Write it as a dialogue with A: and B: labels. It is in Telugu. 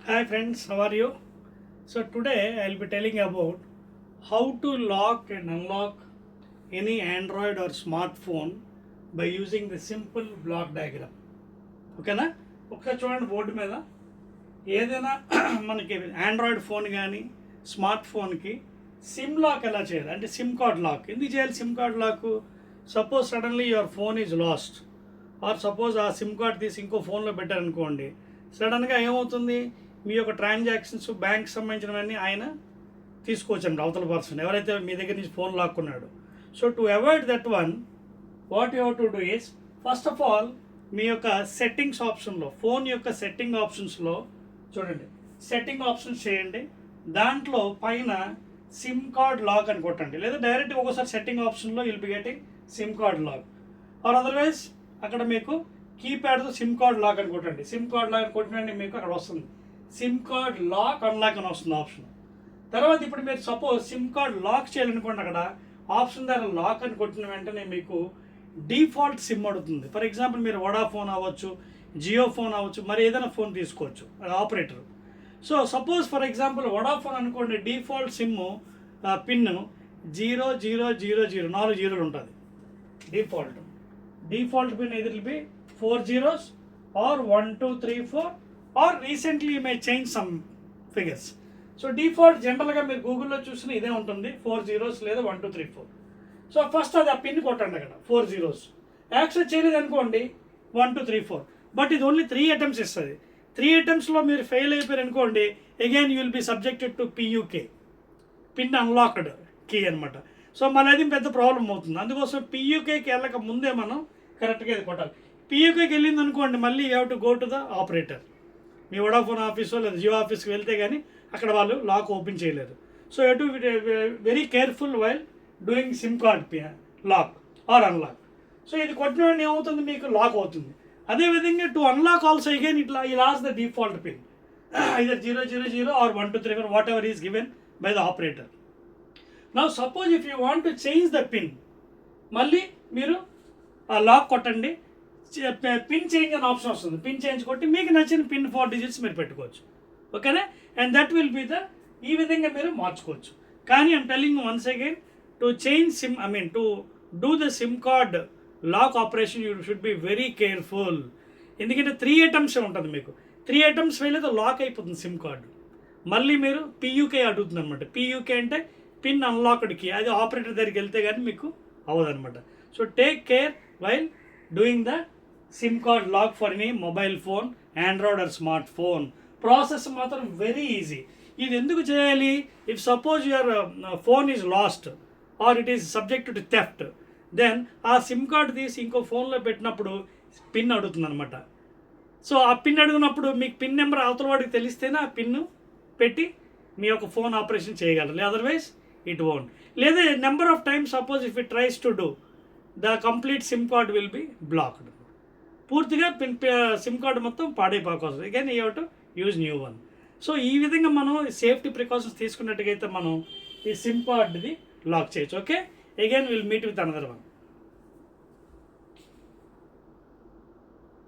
A: Hi friends, how are you? So today I'll be telling about how to lock and unlock any Android or smartphone by using the simple block diagram. ఓకేనా? ఒకసారి చూడండి బోర్డు మీద ఏదైనా మనకి ఆండ్రాయిడ్ ఫోన్ కానీ స్మార్ట్ ఫోన్కి సిమ్ లాక్ ఎలా చేయాలి అంటే సిమ్ కార్డ్ లాక్ ఎందుకు చేయాలి sim card lock suppose suddenly your phone is lost or suppose ఆ సిమ్ కార్డ్ తీసి ఇంకో ఫోన్లో పెట్టారనుకోండి సడన్గా ఏమవుతుంది మీ యొక్క ట్రాన్సాక్షన్స్ బ్యాంక్ సంబంధించినవన్నీ ఆయన తీసుకోవచ్చండి అవతల పర్సన్ ఎవరైతే మీ దగ్గర నుంచి ఫోన్ లాక్కున్నాడు. So to avoid that one what you have to do is first of all మీ యొక్క సెట్టింగ్స్ ఆప్షన్లో ఫోన్ యొక్క సెట్టింగ్ ఆప్షన్స్లో చూడండి సెట్టింగ్ ఆప్షన్స్ చేయండి. దాంట్లో పైన సిమ్ కార్డ్ లాక్ అని కొట్టండి లేదా డైరెక్ట్గా ఒకసారి సెట్టింగ్ ఆప్షన్లో will be getting sim card lock or otherwise అక్కడ మీకు కీప్యాడ్తో సిమ్ కార్డ్ లాక్ అని కొట్టండి. సిమ్ కార్డ్ లాక్ అని కొట్టినండి మీకు అక్కడ వస్తుంది సిమ్ కార్డ్ లాక్ అన్లాక్ అని వస్తుంది ఆప్షన్. తర్వాత ఇప్పుడు మీరు సపోజ్ సిమ్ కార్డ్ లాక్ చేయాలనుకోండి అక్కడ ఆప్షన్ ద్వారా లాక్ అని కొట్టిన వెంటనే మీకు డిఫాల్ట్ సిమ్ అడుగుతుంది. ఫర్ ఎగ్జాంపుల్ మీరు వడాఫోన్ అవ్వచ్చు, జియో ఫోన్ అవ్వచ్చు, మరి ఏదైనా ఫోన్ తీసుకోవచ్చు operator. So suppose for example Vodafone అనుకోండి డిఫాల్ట్ సిమ్ పిన్ 0000 4 జీరోలు ఉంటుంది డిఫాల్ట్ పిన్ ఇది will be 4 zeros or 1 2 3 4 or recently you may change some figures. So default జనరల్గా మీరు గూగుల్లో చూసిన ఇదే ఉంటుంది 4 zeros లేదా 1 2 3 4. సో ఫస్ట్ అది ఆ పిన్ కొట్టండి అక్కడ 4 zeros. యాక్సెప్ట్ చేయలేదు అనుకోండి 1 2 3 4. బట్ ఇది ఓన్లీ 3 attempts ఇస్తుంది. 3 attemptsలో మీరు ఫెయిల్ అయిపోయారు అనుకోండి again you will be subjected to PUK pin unlocked key అనమాట. సో మళ్ళీ అది పెద్ద ప్రాబ్లం అవుతుంది. అందుకోసం పియూకేకి వెళ్ళక ముందే మనం కరెక్ట్గా ఇది కొట్టాలి. పియూకేకి వెళ్ళింది అనుకోండి మళ్ళీ you have to go to the operator. మీ వడాఫోన్ ఆఫీసో లేదా జియో ఆఫీస్కి వెళ్తే కానీ అక్కడ వాళ్ళు లాక్ ఓపెన్ చేయలేరు. So you to very careful while doing SIM card lock or unlock. So ఇది కొట్టిన వెంటనే ఏమవుతుంది మీకు లాక్ అవుతుంది. అదేవిధంగా టు అన్లాక్ ఆల్సో అగైన్ ఇట్లా ఈ last the default pin either 000 or 1 2 3 4 whatever is given by the operator. Now suppose if you want to change the pin మళ్ళీ మీరు ఆ లాక్ కొట్టండి పిన్ చేంజ్ అనే ఆప్షన్ వస్తుంది. పిన్ చేంజ్ కొట్టి మీకు నచ్చిన పిన్ 4 digits మీరు పెట్టుకోవచ్చు. ఓకేనా? And that will be the ఈ విధంగా మీరు మార్చుకోవచ్చు. కానీ I'm telling once again to change sim to do the SIM card lock operation you should be very careful. ఎందుకంటే 3 attempts ఉంటుంది మీకు. 3 attempts ఫెయిల్ అయితే లాక్ అయిపోతుంది సిమ్ కార్డు. మళ్ళీ మీరు పియూకే అడుగుతుంది అనమాట. పియూకే అంటే పిన్ అన్లాక్డ్కి అది ఆపరేటర్ దగ్గరికి వెళ్తే కానీ మీకు అవ్వదనమాట. So take care while doing the SIM card lock for any mobile phone Android or smart phone. Process మాత్రం వెరీ ఈజీ. ఇది ఎందుకు చేయాలి? If suppose your phone is lost or it is subject to theft then ఆ సిమ్ కార్డ్ తీసి ఇంకో ఫోన్లో పెట్టినప్పుడు పిన్ అడుగుతుంది అనమాట. సో ఆ పిన్ అడిగినప్పుడు మీకు పిన్ నెంబర్ అవతల వాడికి తెలిస్తేనే ఆ పిన్ పెట్టి మీ యొక్క ఫోన్ ఆపరేషన్ చేయగలరు. Otherwise it won't. లేదా number of times suppose if it tries to do the complete SIM card will be blocked. పూర్తిగా సిమ్ కార్డు మొత్తం పాడైపోవచ్చు. Again you have to use new one. So ఈ విధంగా మనం సేఫ్టీ ప్రికాషన్స్ తీసుకున్నట్టుగైతే మనం ఈ సిమ్ కార్డ్ది లాక్ చేయొచ్చు. Okay, again will meet with another one.